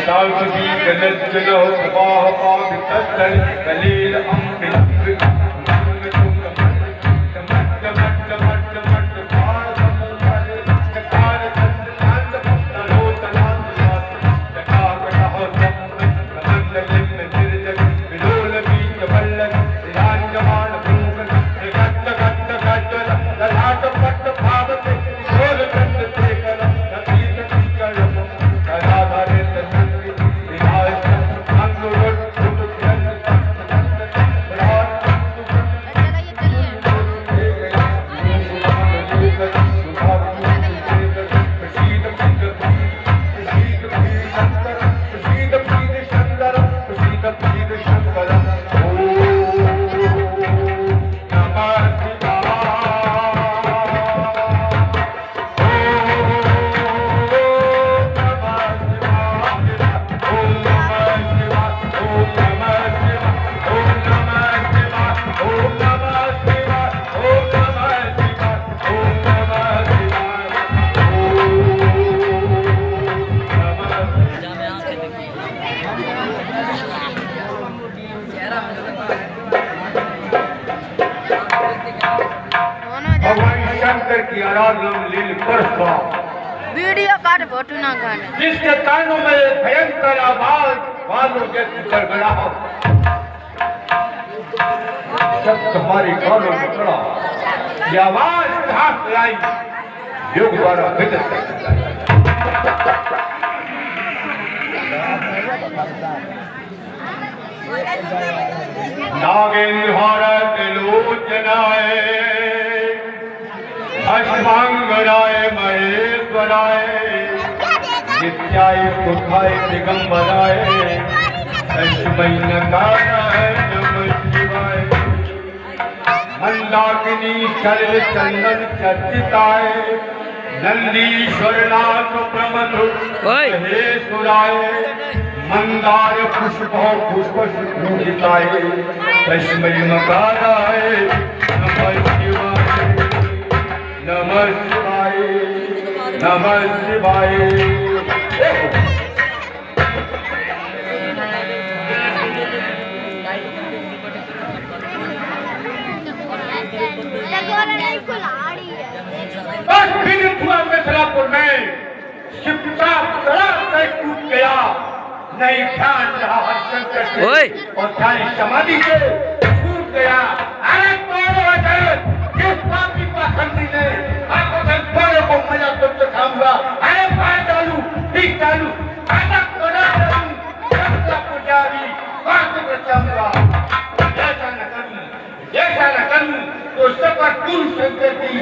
सावधी गलज्जलो प्रवाह पावितल कलील अम्बिल की आराधना लील परस्पर वीडियो काट फोटो ना खाने जिसके कानों में भयंकर आवाज बालों जैसी गड़गड़ाहट जब तुम्हारी कानों में पड़ा ये आवाज कहाँ से आई योग द्वारा विदित नागेंद्र भारत लोचनाए अष्टांगराय महेश्वराय नित्याय सुखाय दिगंबराय लक्ष्मी नकाराय नमः शिवाय मंदाकिनी शरद चंदन चर्चिताय नंदीश्वर नाथ प्रमथु महेश्वराय मंदार पुष्प पुष्प पूजिताय लक्ष्मी नकाराय नमः शिवाय नमः शिवाय नमः शिवाय मिथिलापुर में शिवता टूट गया नहीं ध्यान रहा हरिशंकर और ध्यान समाधि से छूट गया। अरे किस पापी पाखंडी ने आपको संतों को मजा तो खाऊंगा। अरे पाए डालू ठीक डालू अटक बना डालू सबका पुजारी बात बचाऊंगा। ऐसा न करूं तो सबका कुल संगति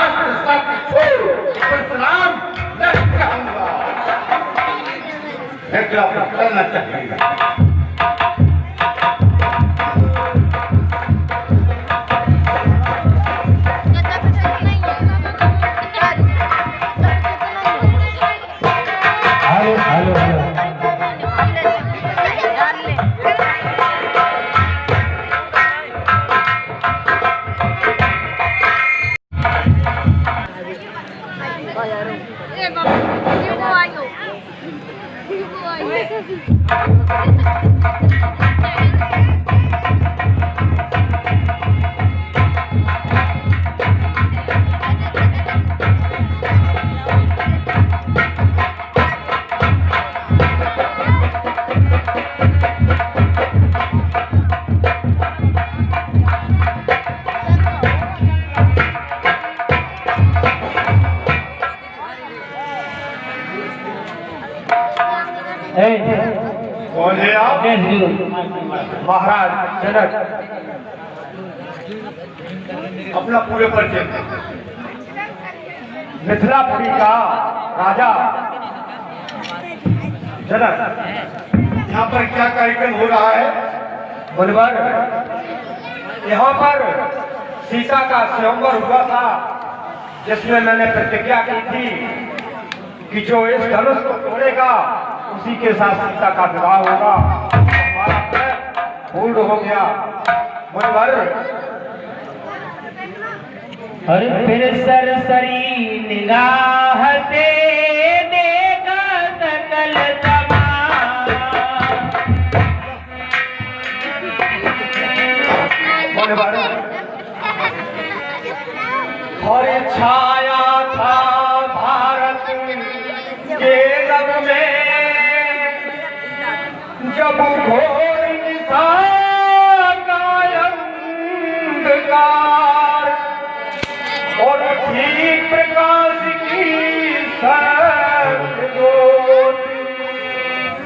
अस्त्र शस्त्र छोड़ परशुराम न खाऊंगा। मैं करना चाहिए कौन है आप? महाराज जनक अपना पूरे परिचय मिथिलापुरी का राजा जनक। यहाँ पर क्या कार्यक्रम हो रहा है? मुनिवर, यहाँ पर सीता का स्वयंवर हुआ था जिसमें मैंने प्रतिज्ञा की थी कि जो इस धनुष को तोड़ेगा उसी के साथ सीता का विवाह होगा। हमारा प्रण पूर्ण हो गया। मुनिवर, अरे फिर सरसरी निगाह से देखा सकल तमाम होने वाले और छाया था भारत के रंग में जब घोर निशान का अंधकार और ठीक प्रकाश की सज्जोति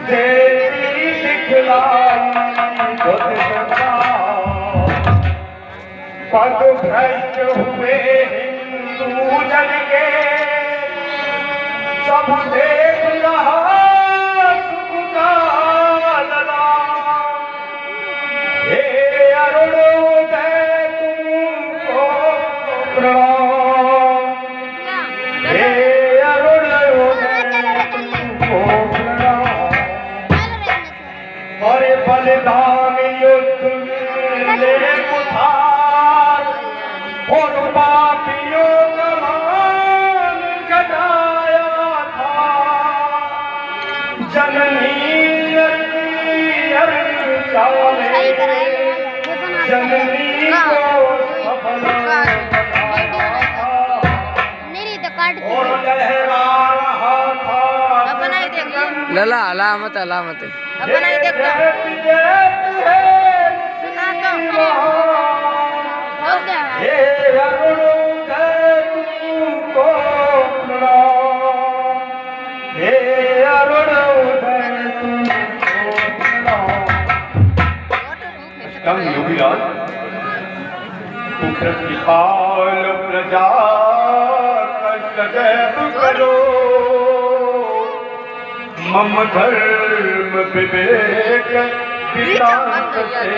तेरी दिखलाई पद भ्रष्ट हुए हिंदू जन के सब देख रहा सुख का लला हे अरुणोदय तुमको प्रणाम हे अरुणोदय तुमको प्रणाम और बलिदान युद्ध ले कुठार और पापियों का मान घटाया था जननी जननी को सफल और लहरा रहा था लला अलामत अलामत हे अरुणोदय तुमको प्रणाम हे अरुणोदय तुमको प्रणाम योगीराज कृपाल प्रजा कष्ट जय करो मम धर्म विवेक विचार से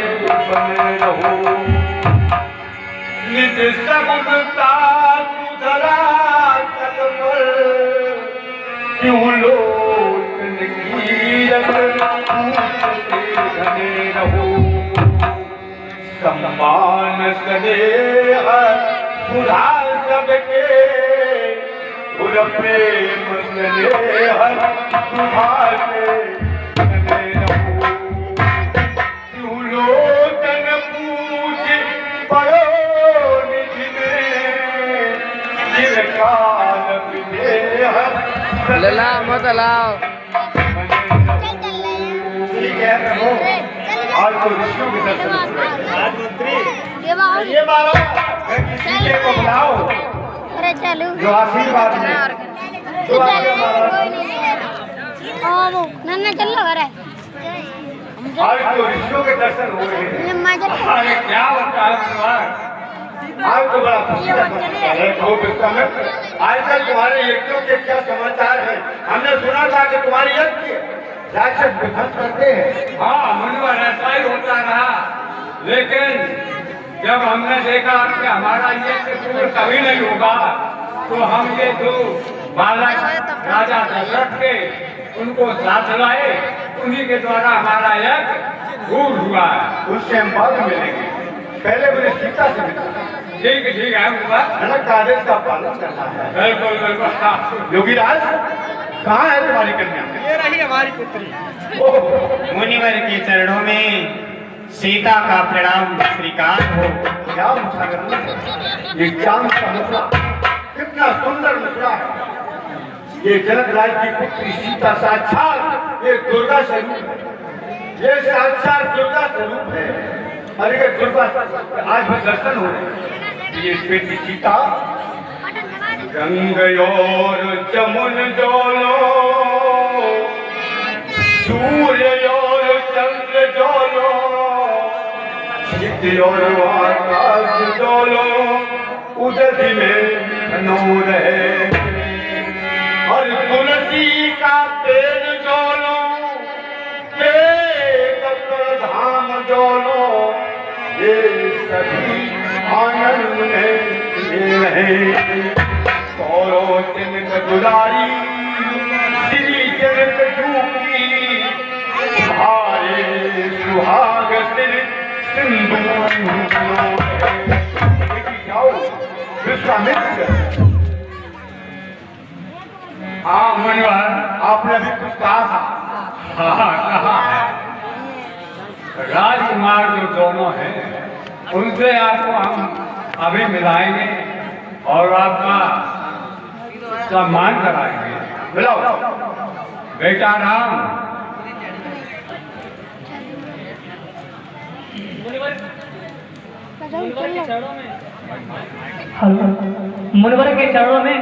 बने रहो निज सगुनता सुधरा तल पर क्यों लोचन कीरत घने रहो सम्मान स्नेह सुधा सबके और प्रेम स्नेह सुधा से घने रहो क्यों लोचन पूछ पड़ो लला मत अलाओ ठीक है प्रभु आज तो विष्णु के दर्शन ये बाबा किसी के को बुलाओ अरे चलो जो आशीर्वाद में नन्ना चल लो अरे आज तो विष्णु के दर्शन हो रहे हैं अरे क्या होता है आज तो बड़ा खुशी का समाचार है आज तक तुम्हारे यज्ञों के क्या समाचार है हमने सुना था कि तुम्हारे यज्ञ राक्षस विध्वंस करते हैं हाँ मनोहर ऐसा ही होता रहा लेकिन जब हमने देखा कि हमारा ये पूर्ण कभी नहीं होगा तो हम ये जो बालक राजा दशरथ के उनको साथ लाए उन्हीं के द्वारा हमारा यज्ञ पूर्ण हुआ है उससे हम बाद में मिलेंगे पहले मुझे सीता से मिलना ठीक है जनक का आदेश का पालन करना है बिल्कुल बिल्कुल योगीराज कहाँ है तुम्हारी कन्या ये रही हमारी पुत्री मुनिवर के चरणों में सीता का प्रणाम स्वीकार हो क्या मुसागर ये चांद का मुद्रा कितना सुंदर मुद्रा है ये जनक राज की पुत्री सीता साक्षात ये दुर्गा स्वरूप है ये साक्षात दुर्गा स्वरूप है अरे दुर्गा आज भी दर्शन हो रहे ये बेटी सीता गंग और जमुन जोलो सूर्य और चंद्र जोलो क्षिति और आकाश जोलो उदधि में धनो रहे और तुलसी का पेड़ जोलो धाम जोलो ये सभी आनंद में रहे कौरो तिनक दुलारी श्री जनक जूकी भारे सुहाग सिर सिंदूर जाओ विश्वामित्र हाँ मनोहर आपने अभी कुछ कहा था हाँ कहा है राजकुमार जो दोनों हैं उनसे आपको हम अभी मिलाएंगे और आपका सम्मान कराएंगे। बुलाओ। बेटा राम, मुनिवर के चरणों में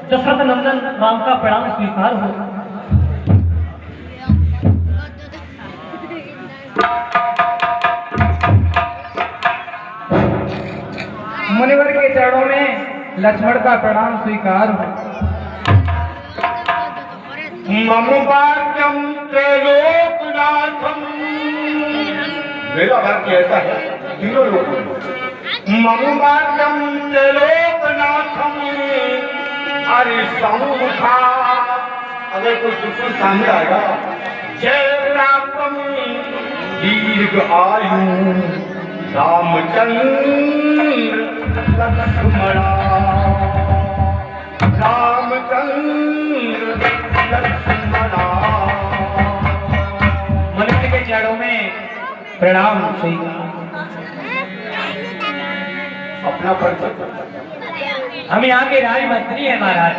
दशरथ नंदन राम का प्रणाम स्वीकार हो। मुनिवर के चरणों में लक्ष्मण का प्रणाम स्वीकार हो। मम भाग्यम त्रैलोकनाथम, मेरा भाग्य ऐसा है तीनों लोग। मम भाग्यम त्रैलोकनाथम, अरे समुखा, अगर कोई दुश्मन सामने आएगा, जय प्राप्तम दीर्घ आयु रामचंद्र लक्ष्मणा, रामचंद्र लक्ष्मणा। मुनिवर के चरणों में प्रणाम स्वीकार। अपना परिचय। हम यहाँ के राजमंत्री हैं महाराज।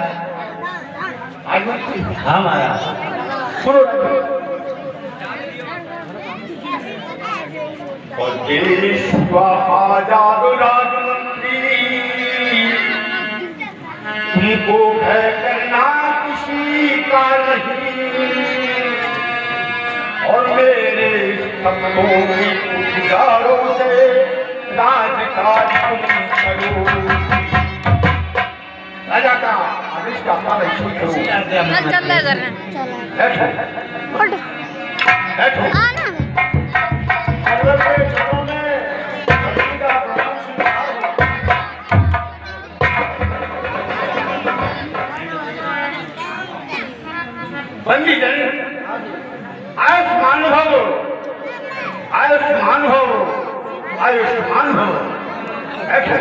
हाँ महाराज। सुनो, और देश का आजाद राजमंत्री, तुमको भय करना किसी का नहीं, और मेरे शब्दों की पुकारों से राजकाज तुम करो। राजा का आदेश का पालन करो। चल ले कर बैठो, बैठो। मुनिवर के चरणों में मंत्री का प्रणाम स्वीकार हो। बंदी जन, आयुष्मान भव, आयुष्मान भव, आयुष्मान भव। बैठो।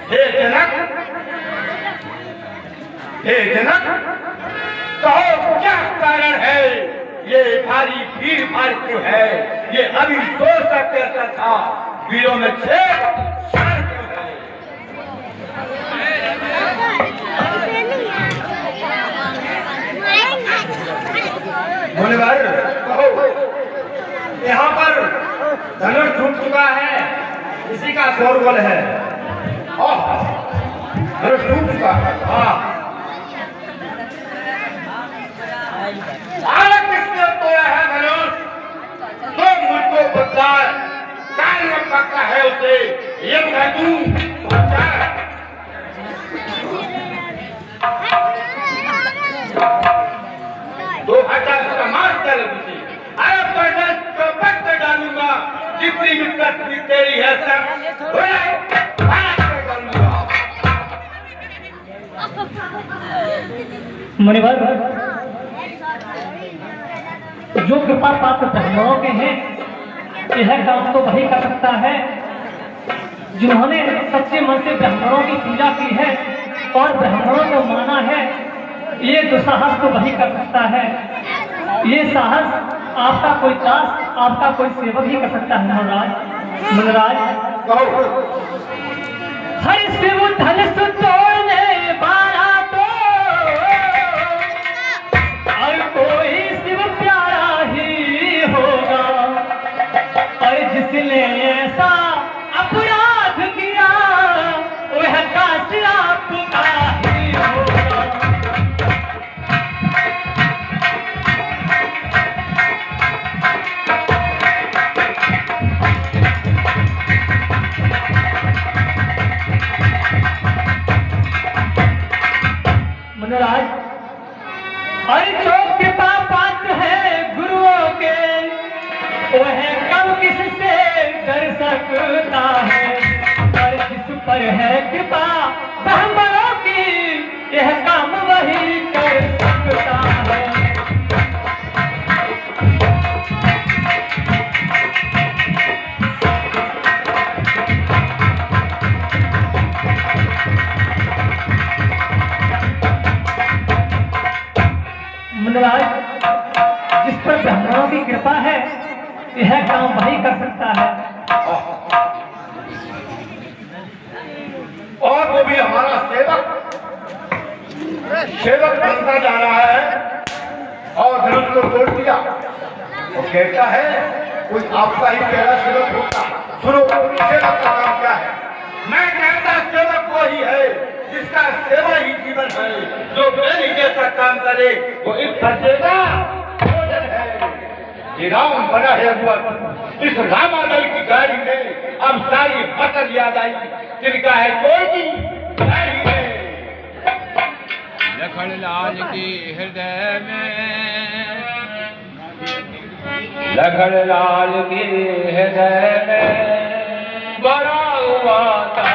हे जनक, हे जनक, कहो क्या कारण है? ये भारी भीड़ भाड़ क्यों है? ये अभी सोच करता था, वीरों में छेद क्यों है? मुनिवर, कहो, यहाँ पर धनुष टूट चुका है, इसी का शोरगुल है। धनुष टूट चुका है। हाँ, किसने तोड़ा है धनुष? तो मुझको बता, कान में पक्का है उसे, ये बता दूं तो हजार समाज कर मुझे। अरे पढ़ना चौपट कर डालूंगा, जितनी मित्रत तेरी है सब डालूंगा। मुनिवर, जो कृपा पात्र ब्राह्मणों के हैं, यह काम तो वही कर सकता है जिन्होंने सच्चे मन से ब्राह्मणों की पूजा की है और ब्राह्मणों को माना है। ये दुस्साहस तो वही कर सकता है। ये साहस आपका कोई दास, आपका कोई सेवक ही कर सकता है महाराज। मुनिराज, हर शिव धनुष तोड़ने वाला तो और कोई शिव प्यारा ही होगा, और जिसने ऐसा अपराध किया वह काशी आपका ही होगा। यह काम वही कर सकता है। और वो भी हमारा सेवक बनता जा रहा है और धनुष को तोड़ दिया। वो कहता है कोई आपका ही पहला सेवक होता। सुनो, सेवक का काम क्या है? मैं कहता सेवक वो ही है जिसका सेवा ही जीवन है, जो मेरी जैसा काम करे वो इस सजेगा भोजन है। ये राम बना है हुआ, इस रामादल की गाड़ी में अब सारी फसल याद आई, जिनका है कोई गाड़ी में। लखन लाल की हृदय में, लखन लाल की हृदय में बड़ा हुआ था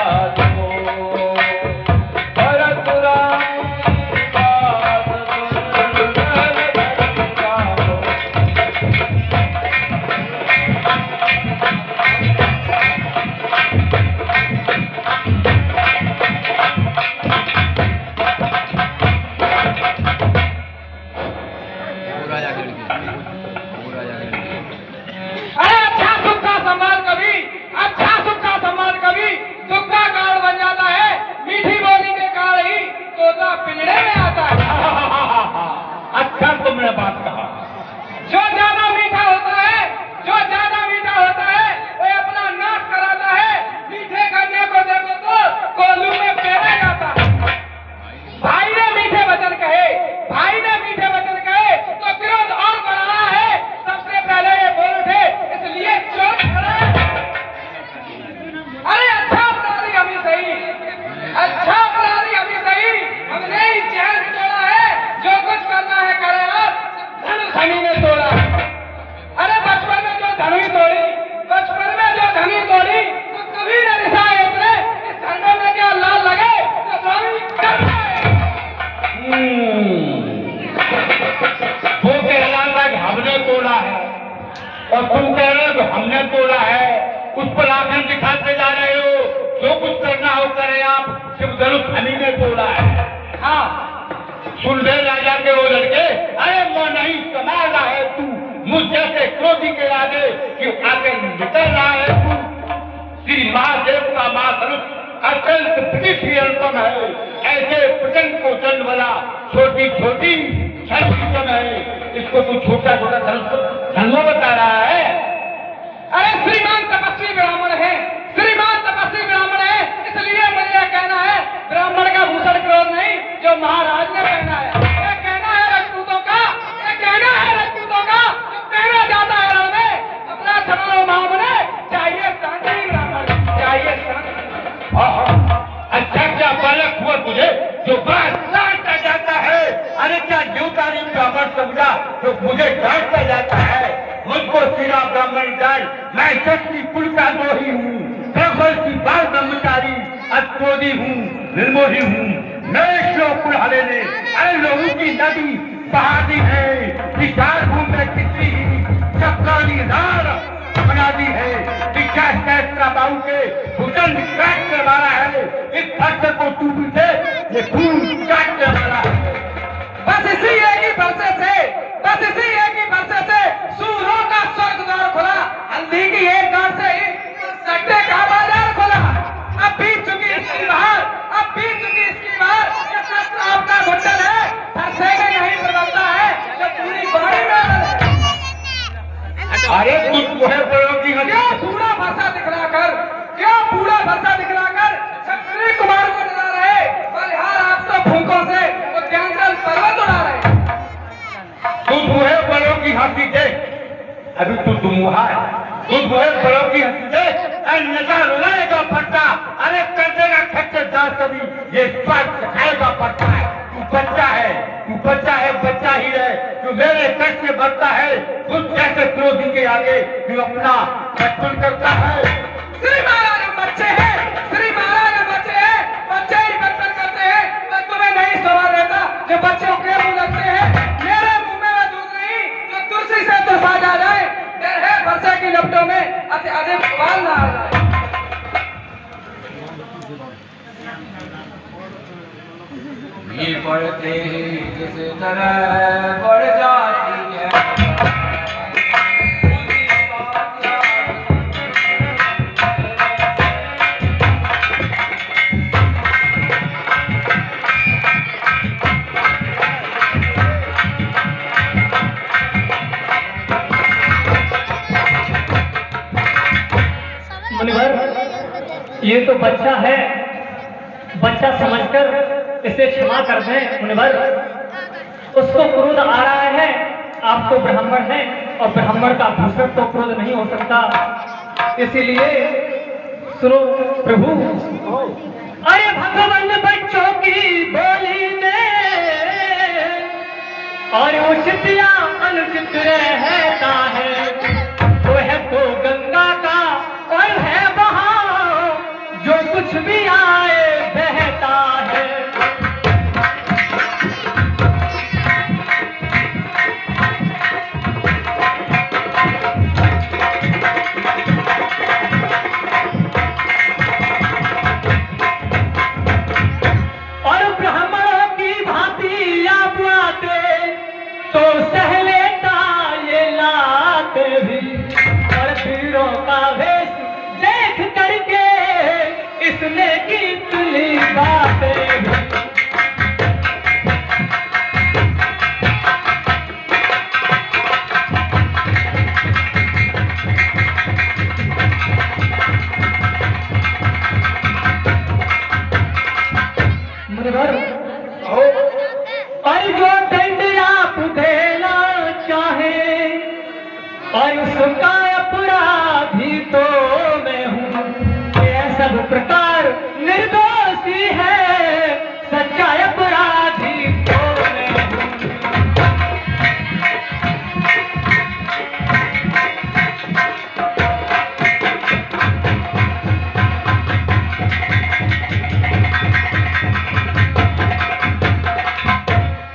और तुम कह रहे हो कि हमने तोड़ा है, उस पर आंखें दिखाते जा रहे हो। जो कुछ करना हो करे आप, सिर्फ धनुष हमी ने तोड़ा है। हाँ, सुन ले राजा के वो लड़के, अरे वो नहीं कमा रहा है तू, मुझ जैसे क्रोधी के आगे कि आगे निकल रहा है तू। श्री महादेव का महाधनुष अत्यंत प्रीति अनुपम है, ऐसे प्रचंड को चंड वाला छोटी छोटी छम है, इसको तू छोटा छोटा धनुष बता रहा है। अरे श्रीमान तपस्वी ब्राह्मण है, श्रीमान तपस्वी ब्राह्मण है, इसलिए मुझे यह कहना है ब्राह्मण का भूषण क्रोध नहीं जो महाराज ने पहना है। यह कहना है राजपूतों का, यह कहना है राजपूतों का जो पहना जाता है रण में। अपना समारोह महामने चाहिए शांति ब्राह्मण, चाहिए शांति। अच्छा क्या बालक हुआ तुझे जो बात डांटता जाता है? अरे क्या देवतारी ब्राह्मण समझा जो मुझे डांटता जाता है? मुझको सीधा ब्राह्मण जान, मैं शक्ति कुल का द्रोही हूँ, प्रबल की बाल ब्रह्मचारी, अक्रोधी हूँ, निर्मोही हूँ। मैं श्लोक कुल्हाड़े ने अरे लोगों की नदी बहा दी है, विचार भूमि में कितनी चक्रानी धार बना दी है। शिक्षा सहस्त्रा बाबू के भूषण काट कर मारा है, इस फर्श को तू भी दे, ये खून काट कर मारा है। बस इसी एक ही बरसे से, बस इसी एक ही बरसे से सूरों का स्वर्ग द्वार खुला, हल्दी की एक गांठ से ही सट्टे का बाजार खुला। अब बीत चुकी इसकी बाहर, अब बीत चुकी इसकी बाहर, ये शस्त्र आपका घुटन है, फरसे में नहीं बदलता है जो पूरी बाड़ी में है। अरे कुछ वो है बड़ों की क्या पूरा भाषा दिखलाकर, क्या पूरा भाषा दिखलाकर क्षत्रिय कुमार को डरा रहे, बलिहार आप तो फूंकों से उद्यानचल पर्वत उड़ा रहे। तू बूढ़े बड़ों की हंसी दे, अभी तू दुमुहा है, तू बूढ़े बड़ों की हंसी दे, नशा रुलाएगा पट्टा, अरे कर देगा खच्चर दास कभी, ये स्वाद खाएगा पट्टा है। तू बच्चा है, तू बच्चा है, बच्चा ही रहे, तू मेरे कष्ट से बढ़ता है, खुद जैसे क्रोधी के आगे तू अपना बचपन करता है। श्री महाराज हम बच्चे हैं, श्री महाराज हम बच्चे हैं, बच्चे ही बचपन करते हैं। मैं तुम्हें नहीं सवाल देता जो बच्चों के मुंह लगते हैं, मेरे मुंह में वह दूध नहीं जो तुलसी से तुलसा जा जाए, डर है वर्षा की लपटों में अधिक बाल ना आ जाए। भीड़ पड़ते ही किस तरह बढ़ जाती है, ये तो बच्चा है, बच्चा समझकर इसे क्षमा कर दें मुनिवर। उसको क्रोध आ रहा है, आप तो ब्राह्मण हैं और ब्राह्मण का भूषण तो क्रोध नहीं हो सकता, इसीलिए सुनो प्रभु। अरे भगवान बच्चों की बोली में और उचित या अनुचित रहता है, वो है तो गंगा का और है बहाव, जो कुछ भी आए बहता है। और ब्राह्मणों की भांति आप आते तो सह लेता ये लाते भी, और पीरों का वेश देख करके इसने की तुली बातें भी। मुनिवर, और जो दंड आप देना चाहे और उसका अपराधी तो मैं हूँ, यह सब प्रकार निर्दोषी है, सच्चा अपराधी तो मैं हूँ।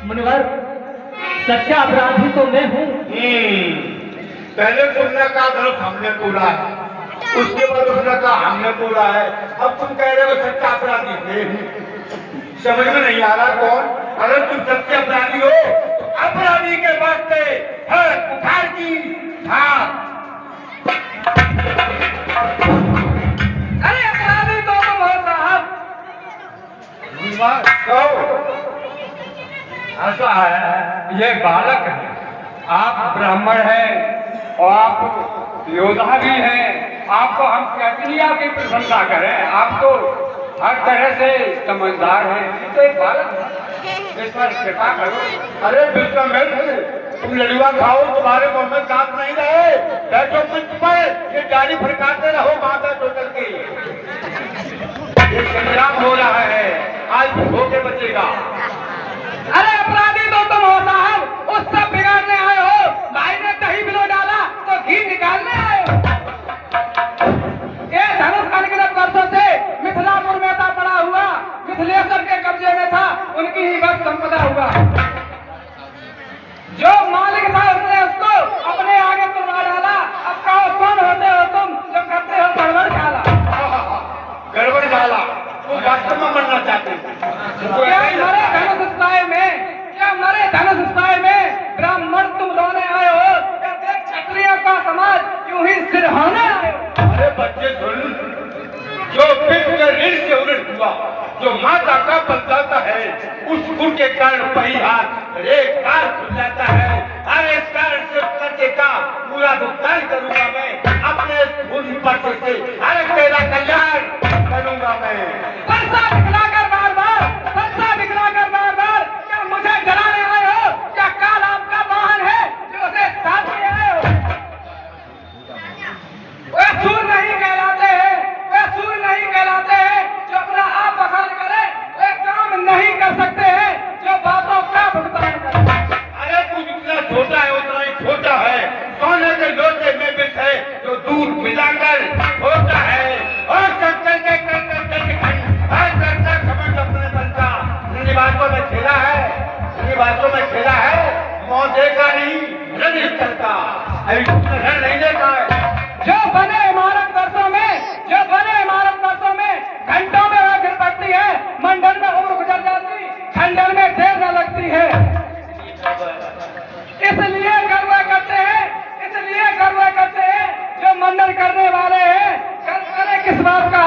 मुनिवर, सच्चा अपराधी तो मैं हूँ। पहले पुण्य का धर्म हमने तोड़ा है, उसके बाद उसने कहा हमने तोड़ा है, अब तुम कह रहे हो सच्चा अपराधी मैं हूँ। समझ में नहीं आ रहा कौन? अगर तुम सच्चे अपराधी हो तो अपराधी के वास्ते हर उखाड़ की हाँ। अरे अपराधी तो तुम हो साहब। ऐसा है, ये बालक है, आप ब्राह्मण हैं और आप योद्धा भी हैं, आपको हम कहते नहीं आपकी प्रशंसा करें, आप तो हर तरह से समझदार हैं, तो एक बालक है, इस पर कृपा करो। अरे बिल्कुल तुम लड़ुआ खाओ, तुम्हारे मुंह में दांत नहीं रहे, बैठो मंच पर, ये गाड़ी फड़काते रहो माता टोटल की। ये संग्राम हो रहा है, आज होके बचेगा। अरे अपराधी तो तुम हो साहब, उस सब बिगाड़ने आए हो, भाई ने दही बिलो डाला तो घी निकालने आए हो। ये धनुष अनगिनत वर्षों से मिथिलापुर में था पड़ा हुआ, मिथिलेश्वर के कब्जे में था, उनकी ही बस संपदा हुआ। जो मालिक था उसने उसको अपने आगे तुलवा डाला। अब कहो कौन होते हो तुम जो करते हो गड़बड़ डाला? गड़बड़ डाला, वो वास्तव में मरना चाहते हैं। क्या मरे धनुष स्थाय में, क्या मरे धनुष स्थाय में ब्राह्मण तुम रोने आए हो, या देख क्षत्रियों का समाज यूं ही सिरहाने आए हो? अरे बच्चे सुन, जो पिता के ऋण से उलट हुआ, जो माता का बन जाता है, उस गुण के कारण परिहार एक काल खुल जाता है। अरे इस कारण से कर्जे का पूरा भुगतान करूंगा मैं अपने खून पर्चे से। अरे तेरा कल्याण करूंगा मैं। परसा दिखलाकर बार बार, परसा दिखलाकर बार बार, क्या मुझे डराने आए हो? क्या काल आपका वाहन है जो उसे साथ में आए हो? वे सूर नहीं कहलाते हैं, वे सूर नहीं कहलाते हैं जो अपना आप बखान करे, वे काम नहीं कर सकते हैं जो बातों का भुगतान करे। अरे तू जितना छोटा है उतना ही छोटा है, सोने के लोटे में विष है जो दूध मिलाकर होता है। और चक्कर के बातों में खेला है, बातों में खेला है, मौत देखा नहीं, रण चलता रण नहीं देखा है। जो बने इमारत वर्षों में, जो बने इमारत वर्षों में घंटों में वह गिर पड़ती है, मंडल में उम्र गुजर जाती, खंडन में देर न लगती है। इसलिए गर्व करते हैं, इसलिए गर्व करते हैं जो मंडन करने वाले हैं। गर्व करें किस बात का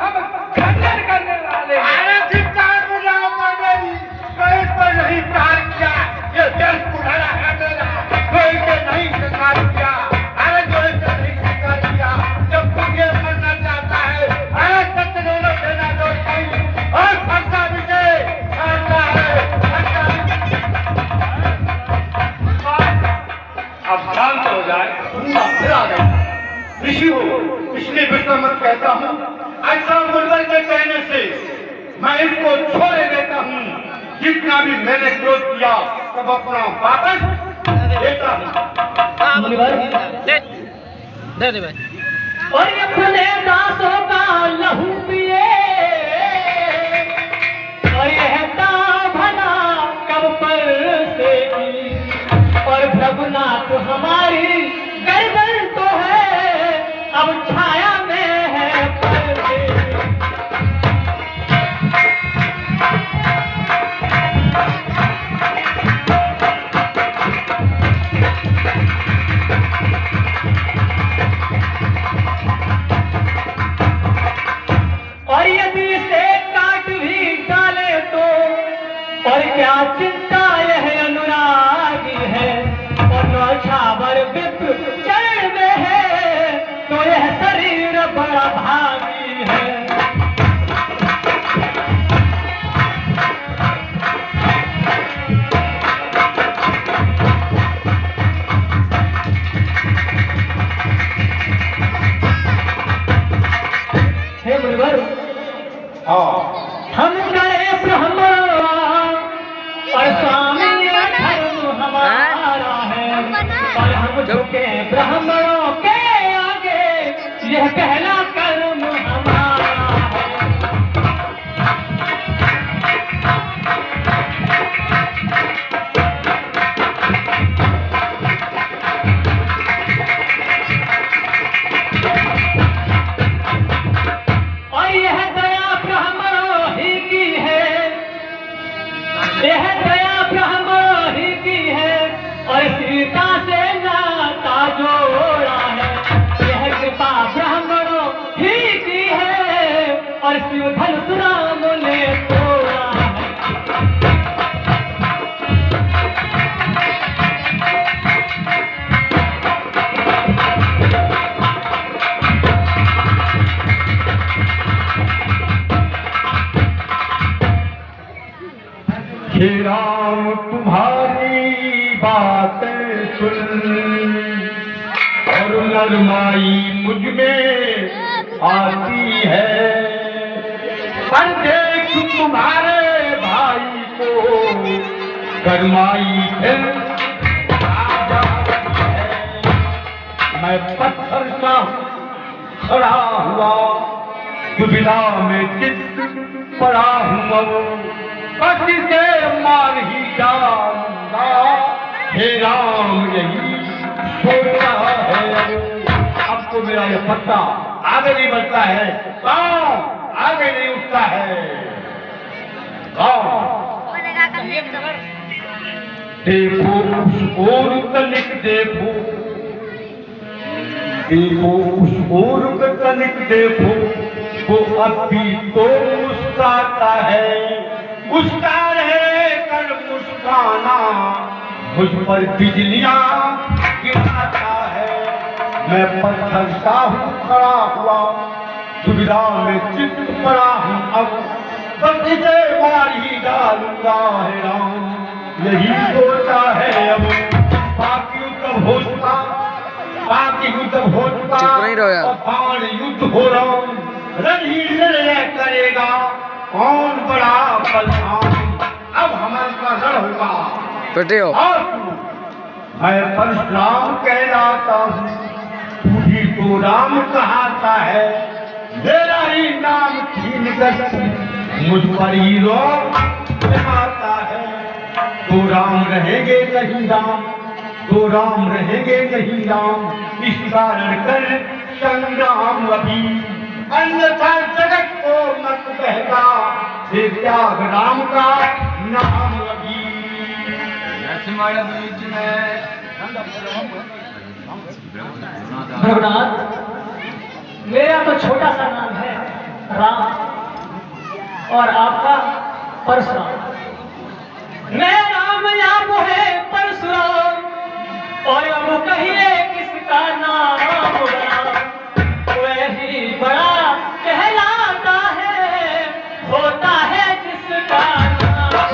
हम खंडन करने वाले हैं। अरे धिक्कार बुलाओ मंडली, कोई पर नहीं प्रहार किया, ये दर्द उठाना है मेरा, कोई पे नहीं स्वीकार किया। शांत हो जाए। घूमा फिरा गया ऋषि हो, इसलिए विश्वामित्र कहता हूँ ऐसा मुनवर के कहने से मैं इसको छोड़े देता हूँ। जितना भी मैंने क्रोध किया तब अपना वापस देता हूँ। मुनिवर दे दे भाई। और ये अपने दासों का लहू पिए और यह भला कब पर से और प्रभुनाथ हमारी गर्दन तो है अब छाया में है पर्दे। और यदि से काट भी डाले तो और क्या चिंता यह अनुरागी है और नौछावर विप चरण में है तो यह शरीर बड़ा भागी है। हे मुनिवर, हम करे ब्रह्म और स्वामी धर्म हमारा है और हम झुके ब्राह्मणों के आगे यह पहला कर्म हमारा और यह दया ब्राह्मणों ही की है, यह दया ब्राह्मणों ही की है और सीता से नाता जोड़ा है। यह कृपा ब्राह्मणों ही की है और शिव धनुष राम ने तोड़ा है। हे राम तुम्हारी बातें सुन और नरमाई मुझ में आती है। पर देख तुम्हारे भाई को गरमाई फिर आ जाती है। मैं पत्थर सा खड़ा हुआ दुविधा में चित्त पड़ा हूँ पति से मार ही डालूंगा। हे राम यही सोचा है। अब तो मेरा ये पत्ता आगे नहीं बढ़ता है, गाँव आगे नहीं उठता है। देखो उस ओर तनिक देखो, देखो उस ओर तनिक देखो, वो अभी तो मुस्कुराता है। उसका रहे कर मुस्काना मुझ पर बिजलियां गिराता है। मैं पत्थर सा हूँ खड़ा हुआ दुविधा में चित्त पड़ा हूँ अब बस इसे मार ही डालूंगा। है राम यही सोचा है अब बाकी युद्ध हो चुका, बाकी युद्ध हो चुका और बाण युद्ध हो रहा रण ही निर्णय करेगा कौन बड़ा बलवान। अब हमारा रण होगा। और मैं परशुराम कहलाता हूँ, तू ही तो राम कहाता है। मेरा ही नाम छीन कर मुझ पर ही रोक जमाता है। तो राम रहेंगे नहीं राम, तो राम रहेंगे नहीं राम, इस कारण कर संग्राम अभी अन्यथा जगत को मत कहता ये त्याग राम का नाम अभी। भगवान, मेरा तो छोटा सा नाम है राम और आपका परशुराम। मैं राम या वो है परशुराम और अब कहिए किसका नाम बड़ा, वही बड़ा कहलाता है, होता है जिसका नाम।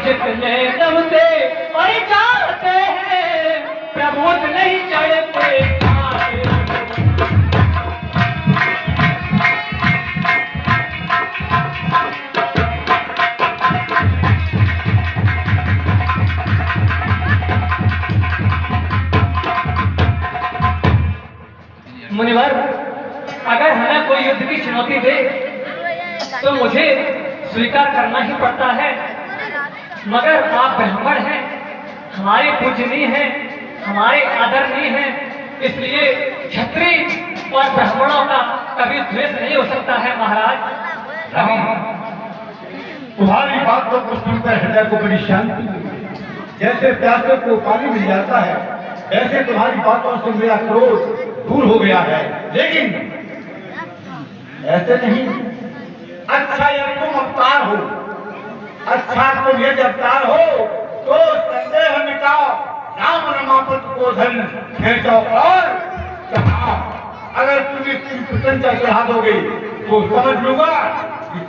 जितने दबते और जाते हैं प्रभु नहीं चढ़ते मुनिवर, अगर हमें कोई युद्ध की चुनौती दे तो मुझे स्वीकार करना ही पड़ता है, मगर आप ब्राह्मण हैं, हमारे पूजनीय हैं, हमारे आदरणीय हैं, इसलिए क्षत्रिय और ब्राह्मणों का कभी द्वेष नहीं हो सकता है महाराज। तुम्हारी बातों को सुनकर हृदय को बड़ी शांति मिली। जैसे प्यासे को पानी मिल जाता है, ऐसे तुम्हारी बातों से मेरा क्रोध दूर हो गया है। लेकिन ऐसे नहीं, अच्छा यदि तुम अवतार हो, अच्छा तुम यदि अवतार हो तो संदेह मिटाओ, राम रमापत को धन खेचो और चढ़ाओ। अगर तुम इसकी प्रशंसा चढ़ा दोगे तो समझ लूंगा कि